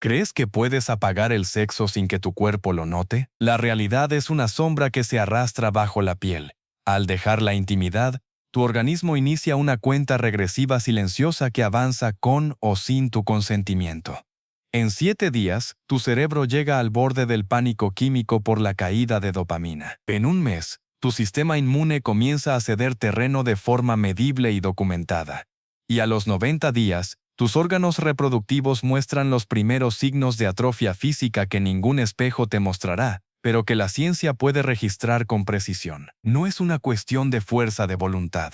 ¿Crees que puedes apagar el sexo sin que tu cuerpo lo note? La realidad es una sombra que se arrastra bajo la piel. Al dejar la intimidad, tu organismo inicia una cuenta regresiva silenciosa que avanza con o sin tu consentimiento. En 7 días, tu cerebro llega al borde del pánico químico por la caída de dopamina. En un mes, tu sistema inmune comienza a ceder terreno de forma medible y documentada. Y a los 90 días, tus órganos reproductivos muestran los primeros signos de atrofia física que ningún espejo te mostrará, pero que la ciencia puede registrar con precisión. No es una cuestión de fuerza de voluntad.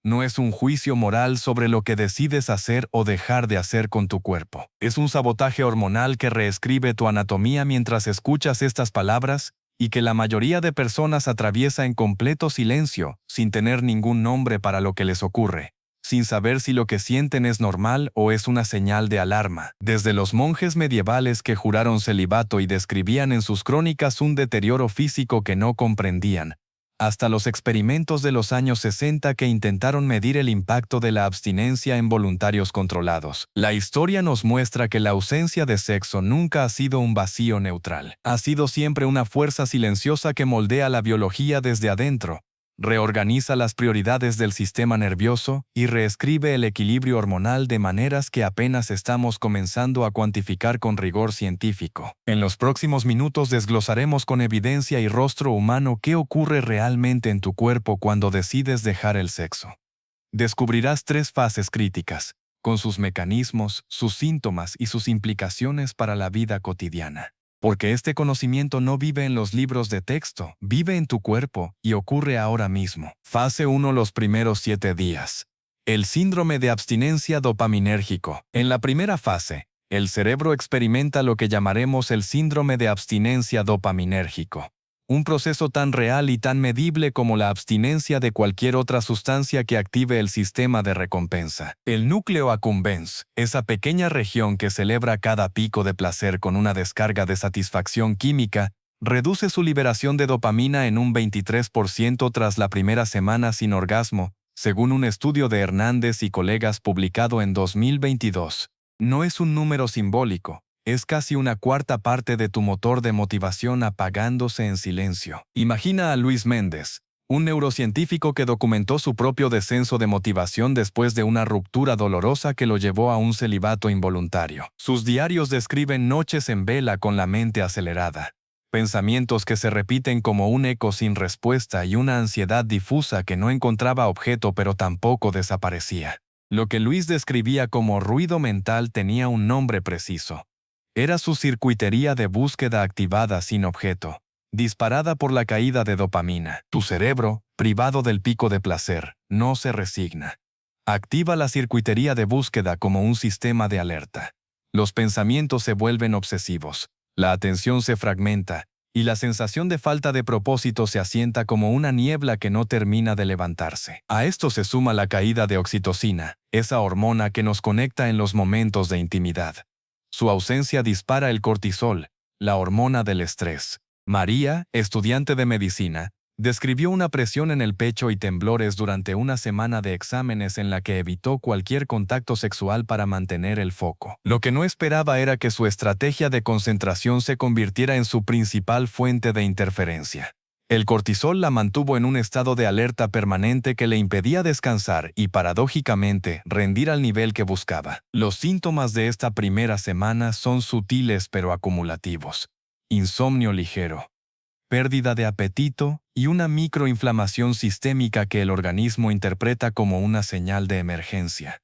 No es un juicio moral sobre lo que decides hacer o dejar de hacer con tu cuerpo. Es un sabotaje hormonal que reescribe tu anatomía mientras escuchas estas palabras y que la mayoría de personas atraviesa en completo silencio, sin tener ningún nombre para lo que les ocurre, sin saber si lo que sienten es normal o es una señal de alarma. Desde los monjes medievales que juraron celibato y describían en sus crónicas un deterioro físico que no comprendían, hasta los experimentos de los años 60 que intentaron medir el impacto de la abstinencia en voluntarios controlados. La historia nos muestra que la ausencia de sexo nunca ha sido un vacío neutral. Ha sido siempre una fuerza silenciosa que moldea la biología desde adentro, reorganiza las prioridades del sistema nervioso y reescribe el equilibrio hormonal de maneras que apenas estamos comenzando a cuantificar con rigor científico. En los próximos minutos desglosaremos con evidencia y rostro humano qué ocurre realmente en tu cuerpo cuando decides dejar el sexo. Descubrirás 3 fases críticas, con sus mecanismos, sus síntomas y sus implicaciones para la vida cotidiana. Porque este conocimiento no vive en los libros de texto, vive en tu cuerpo y ocurre ahora mismo. Fase 1: los primeros 7 días. El síndrome de abstinencia dopaminérgico. En la primera fase, el cerebro experimenta lo que llamaremos el síndrome de abstinencia dopaminérgico. Un proceso tan real y tan medible como la abstinencia de cualquier otra sustancia que active el sistema de recompensa. El núcleo accumbens, esa pequeña región que celebra cada pico de placer con una descarga de satisfacción química, reduce su liberación de dopamina en un 23% tras la primera semana sin orgasmo, según un estudio de Hernández y colegas publicado en 2022. No es un número simbólico. Es casi una cuarta parte de tu motor de motivación apagándose en silencio. Imagina a Luis Méndez, un neurocientífico que documentó su propio descenso de motivación después de una ruptura dolorosa que lo llevó a un celibato involuntario. Sus diarios describen noches en vela con la mente acelerada, pensamientos que se repiten como un eco sin respuesta y una ansiedad difusa que no encontraba objeto pero tampoco desaparecía. Lo que Luis describía como ruido mental tenía un nombre preciso. Era su circuitería de búsqueda activada sin objeto, disparada por la caída de dopamina. Tu cerebro, privado del pico de placer, no se resigna. Activa la circuitería de búsqueda como un sistema de alerta. Los pensamientos se vuelven obsesivos, la atención se fragmenta, y la sensación de falta de propósito se asienta como una niebla que no termina de levantarse. A esto se suma la caída de oxitocina, esa hormona que nos conecta en los momentos de intimidad. Su ausencia dispara el cortisol, la hormona del estrés. María, estudiante de medicina, describió una presión en el pecho y temblores durante una semana de exámenes en la que evitó cualquier contacto sexual para mantener el foco. Lo que no esperaba era que su estrategia de concentración se convirtiera en su principal fuente de interferencia. El cortisol la mantuvo en un estado de alerta permanente que le impedía descansar y, paradójicamente, rendir al nivel que buscaba. Los síntomas de esta primera semana son sutiles pero acumulativos. Insomnio ligero, pérdida de apetito y una microinflamación sistémica que el organismo interpreta como una señal de emergencia.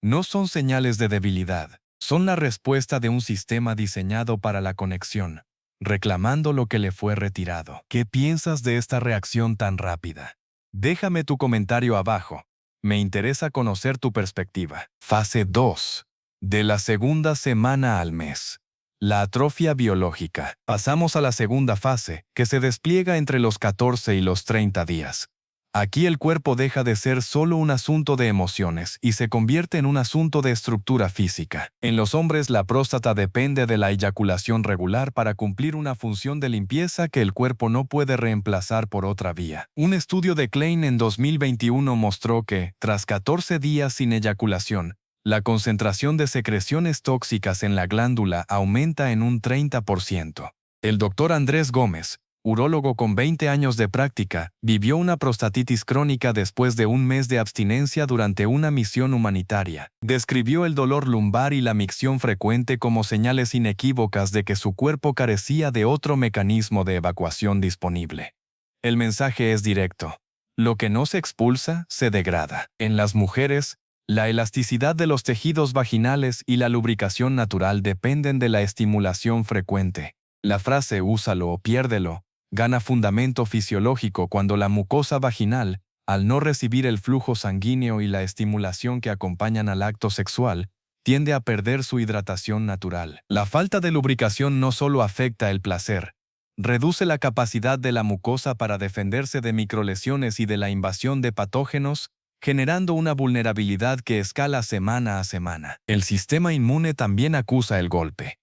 No son señales de debilidad, son la respuesta de un sistema diseñado para la conexión, reclamando lo que le fue retirado. ¿Qué piensas de esta reacción tan rápida? Déjame tu comentario abajo. Me interesa conocer tu perspectiva. Fase 2. De la segunda semana al mes. La atrofia biológica. Pasamos a la segunda fase, que se despliega entre los 14 y los 30 días. Aquí el cuerpo deja de ser solo un asunto de emociones y se convierte en un asunto de estructura física. En los hombres la próstata depende de la eyaculación regular para cumplir una función de limpieza que el cuerpo no puede reemplazar por otra vía. Un estudio de Klein en 2021 mostró que, tras 14 días sin eyaculación, la concentración de secreciones tóxicas en la glándula aumenta en un 30%. El doctor Andrés Gómez, urólogo con 20 años de práctica, vivió una prostatitis crónica después de un mes de abstinencia durante una misión humanitaria. Describió el dolor lumbar y la micción frecuente como señales inequívocas de que su cuerpo carecía de otro mecanismo de evacuación disponible. El mensaje es directo. Lo que no se expulsa, se degrada. En las mujeres, la elasticidad de los tejidos vaginales y la lubricación natural dependen de la estimulación frecuente. La frase úsalo o piérdelo gana fundamento fisiológico cuando la mucosa vaginal, al no recibir el flujo sanguíneo y la estimulación que acompañan al acto sexual, tiende a perder su hidratación natural. La falta de lubricación no solo afecta el placer, reduce la capacidad de la mucosa para defenderse de microlesiones y de la invasión de patógenos, generando una vulnerabilidad que escala semana a semana. El sistema inmune también acusa el golpe.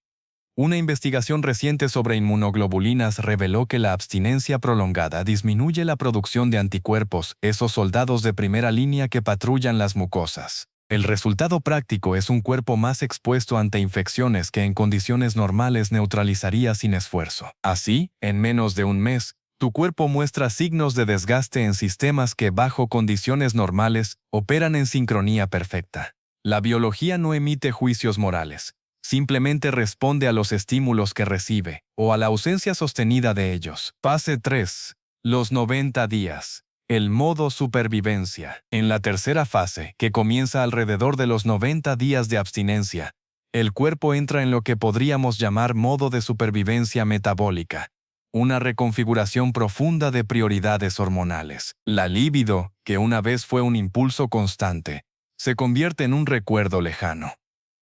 Una investigación reciente sobre inmunoglobulinas reveló que la abstinencia prolongada disminuye la producción de anticuerpos, esos soldados de primera línea que patrullan las mucosas. El resultado práctico es un cuerpo más expuesto ante infecciones que en condiciones normales neutralizaría sin esfuerzo. Así, en menos de un mes, tu cuerpo muestra signos de desgaste en sistemas que, bajo condiciones normales, operan en sincronía perfecta. La biología no emite juicios morales. Simplemente responde a los estímulos que recibe, o a la ausencia sostenida de ellos. Fase 3. Los 90 días. El modo supervivencia. En la tercera fase, que comienza alrededor de los 90 días de abstinencia, el cuerpo entra en lo que podríamos llamar modo de supervivencia metabólica, una reconfiguración profunda de prioridades hormonales. La libido, que una vez fue un impulso constante, se convierte en un recuerdo lejano.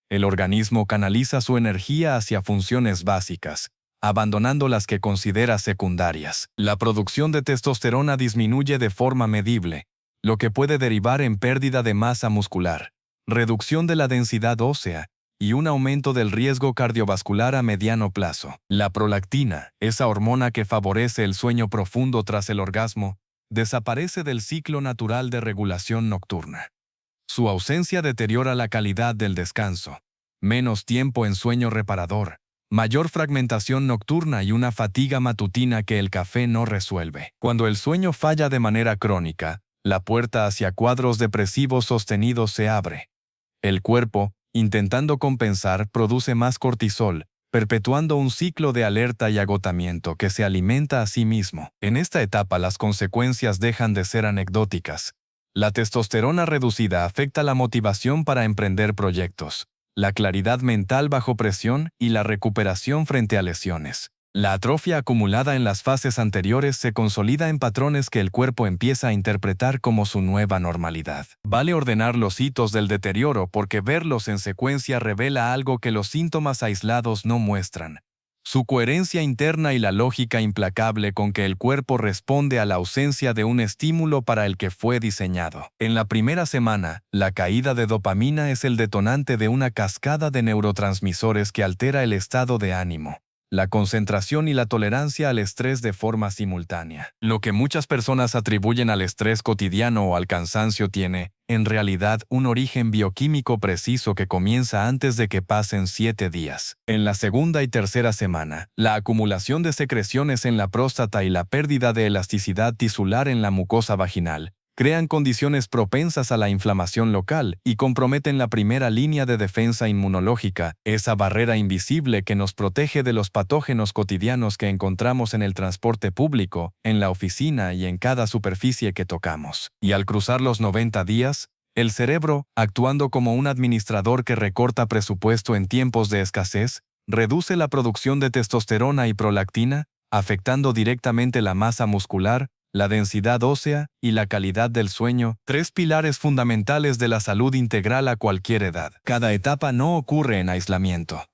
El organismo canaliza su energía hacia funciones básicas, abandonando las que considera secundarias. La producción de testosterona disminuye de forma medible, lo que puede derivar en pérdida de masa muscular, reducción de la densidad ósea y un aumento del riesgo cardiovascular a mediano plazo. La prolactina, esa hormona que favorece el sueño profundo tras el orgasmo, desaparece del ciclo natural de regulación nocturna. Su ausencia deteriora la calidad del descanso. Menos tiempo en sueño reparador, mayor fragmentación nocturna y una fatiga matutina que el café no resuelve. Cuando el sueño falla de manera crónica, la puerta hacia cuadros depresivos sostenidos se abre. El cuerpo, intentando compensar, produce más cortisol, perpetuando un ciclo de alerta y agotamiento que se alimenta a sí mismo. En esta etapa las consecuencias dejan de ser anecdóticas. La testosterona reducida afecta la motivación para emprender proyectos, la claridad mental bajo presión y la recuperación frente a lesiones. La atrofia acumulada en las fases anteriores se consolida en patrones que el cuerpo empieza a interpretar como su nueva normalidad. Vale ordenar los hitos del deterioro porque verlos en secuencia revela algo que los síntomas aislados no muestran: su coherencia interna y la lógica implacable con que el cuerpo responde a la ausencia de un estímulo para el que fue diseñado. En la primera semana, la caída de dopamina es el detonante de una cascada de neurotransmisores que altera el estado de ánimo, la concentración y la tolerancia al estrés de forma simultánea. Lo que muchas personas atribuyen al estrés cotidiano o al cansancio tiene, en realidad, un origen bioquímico preciso que comienza antes de que pasen 7 días. En la segunda y tercera semana, la acumulación de secreciones en la próstata y la pérdida de elasticidad tisular en la mucosa vaginal crean condiciones propensas a la inflamación local y comprometen la primera línea de defensa inmunológica, esa barrera invisible que nos protege de los patógenos cotidianos que encontramos en el transporte público, en la oficina y en cada superficie que tocamos. Y al cruzar los 90 días, el cerebro, actuando como un administrador que recorta presupuesto en tiempos de escasez, reduce la producción de testosterona y prolactina, afectando directamente la masa muscular, la densidad ósea y la calidad del sueño, 3 pilares fundamentales de la salud integral a cualquier edad. Cada etapa no ocurre en aislamiento.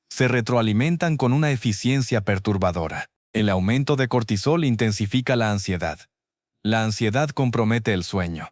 Se retroalimentan con una eficiencia perturbadora. El aumento de cortisol intensifica la ansiedad. La ansiedad compromete el sueño.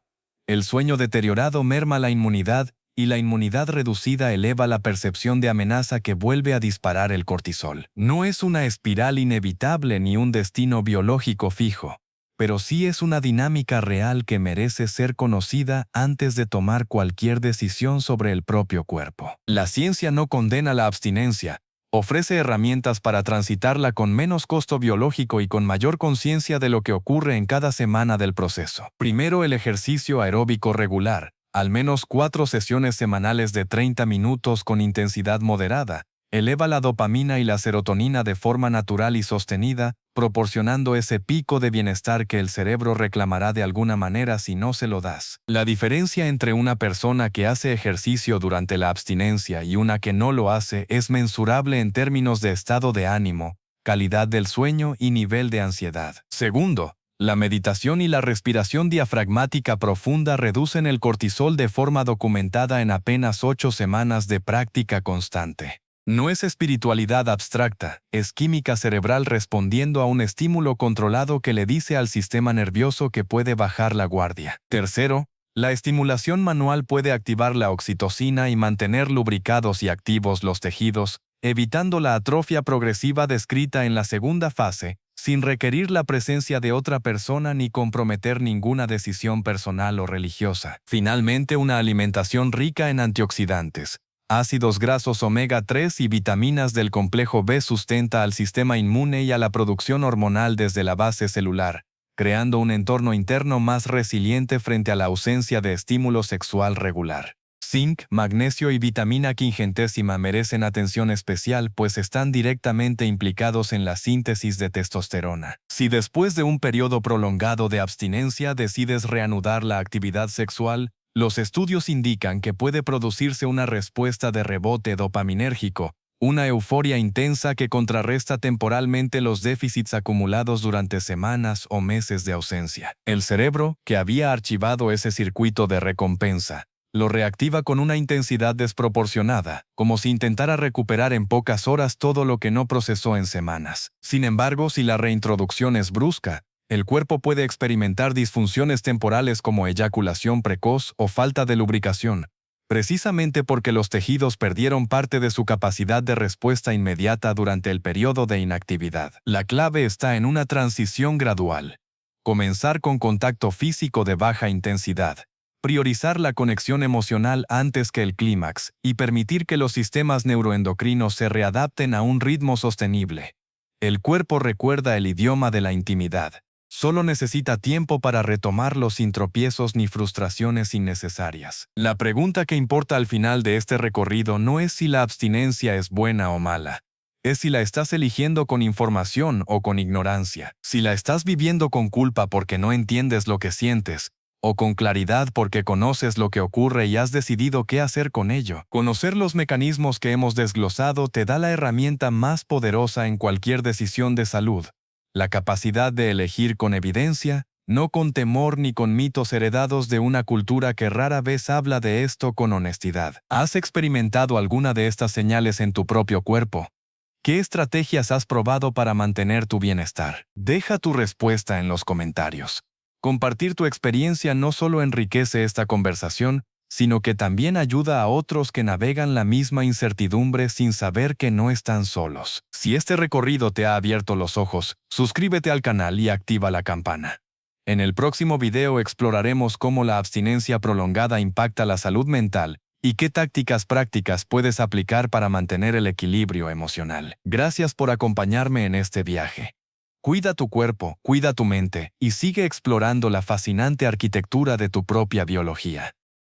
El sueño deteriorado merma la inmunidad y la inmunidad reducida eleva la percepción de amenaza que vuelve a disparar el cortisol. No es una espiral inevitable ni un destino biológico fijo. pero sí es una dinámica real que merece ser conocida antes de tomar cualquier decisión sobre el propio cuerpo. La ciencia no condena la abstinencia, ofrece herramientas para transitarla con menos costo biológico y con mayor conciencia de lo que ocurre en cada semana del proceso. Primero, el ejercicio aeróbico regular, al menos 4 sesiones semanales de 30 minutos con intensidad moderada, eleva la dopamina y la serotonina de forma natural y sostenida, proporcionando ese pico de bienestar que el cerebro reclamará de alguna manera si no se lo das. La diferencia entre una persona que hace ejercicio durante la abstinencia y una que no lo hace es mensurable en términos de estado de ánimo, calidad del sueño y nivel de ansiedad. Segundo, la meditación y la respiración diafragmática profunda reducen el cortisol de forma documentada en apenas 8 semanas de práctica constante. No es espiritualidad abstracta, es química cerebral respondiendo a un estímulo controlado que le dice al sistema nervioso que puede bajar la guardia. Tercero, la estimulación manual puede activar la oxitocina y mantener lubricados y activos los tejidos, evitando la atrofia progresiva descrita en la segunda fase, sin requerir la presencia de otra persona ni comprometer ninguna decisión personal o religiosa. Finalmente, una alimentación rica en antioxidantes, ácidos grasos omega 3 y vitaminas del complejo B sustenta al sistema inmune y a la producción hormonal desde la base celular, creando un entorno interno más resiliente frente a la ausencia de estímulo sexual regular. Zinc, magnesio y vitamina quingentésima merecen atención especial pues están directamente implicados en la síntesis de testosterona. Si después de un periodo prolongado de abstinencia decides reanudar la actividad sexual, los estudios indican que puede producirse una respuesta de rebote dopaminérgico, una euforia intensa que contrarresta temporalmente los déficits acumulados durante semanas o meses de ausencia. El cerebro, que había archivado ese circuito de recompensa, lo reactiva con una intensidad desproporcionada, como si intentara recuperar en pocas horas todo lo que no procesó en semanas. Sin embargo, si la reintroducción es brusca, el cuerpo puede experimentar disfunciones temporales como eyaculación precoz o falta de lubricación, precisamente porque los tejidos perdieron parte de su capacidad de respuesta inmediata durante el periodo de inactividad. La clave está en una transición gradual. Comenzar con contacto físico de baja intensidad, priorizar la conexión emocional antes que el clímax y permitir que los sistemas neuroendocrinos se readapten a un ritmo sostenible. El cuerpo recuerda el idioma de la intimidad. Solo necesita tiempo para retomarlo sin tropiezos ni frustraciones innecesarias. La pregunta que importa al final de este recorrido no es si la abstinencia es buena o mala. Es si la estás eligiendo con información o con ignorancia. Si la estás viviendo con culpa porque no entiendes lo que sientes, o con claridad porque conoces lo que ocurre y has decidido qué hacer con ello. Conocer los mecanismos que hemos desglosado te da la herramienta más poderosa en cualquier decisión de salud. La capacidad de elegir con evidencia, no con temor ni con mitos heredados de una cultura que rara vez habla de esto con honestidad. ¿Has experimentado alguna de estas señales en tu propio cuerpo? ¿Qué estrategias has probado para mantener tu bienestar? Deja tu respuesta en los comentarios. Compartir tu experiencia no solo enriquece esta conversación, sino que también ayuda a otros que navegan la misma incertidumbre sin saber que no están solos. Si este recorrido te ha abierto los ojos, suscríbete al canal y activa la campana. En el próximo video exploraremos cómo la abstinencia prolongada impacta la salud mental y qué tácticas prácticas puedes aplicar para mantener el equilibrio emocional. Gracias por acompañarme en este viaje. Cuida tu cuerpo, cuida tu mente y sigue explorando la fascinante arquitectura de tu propia biología.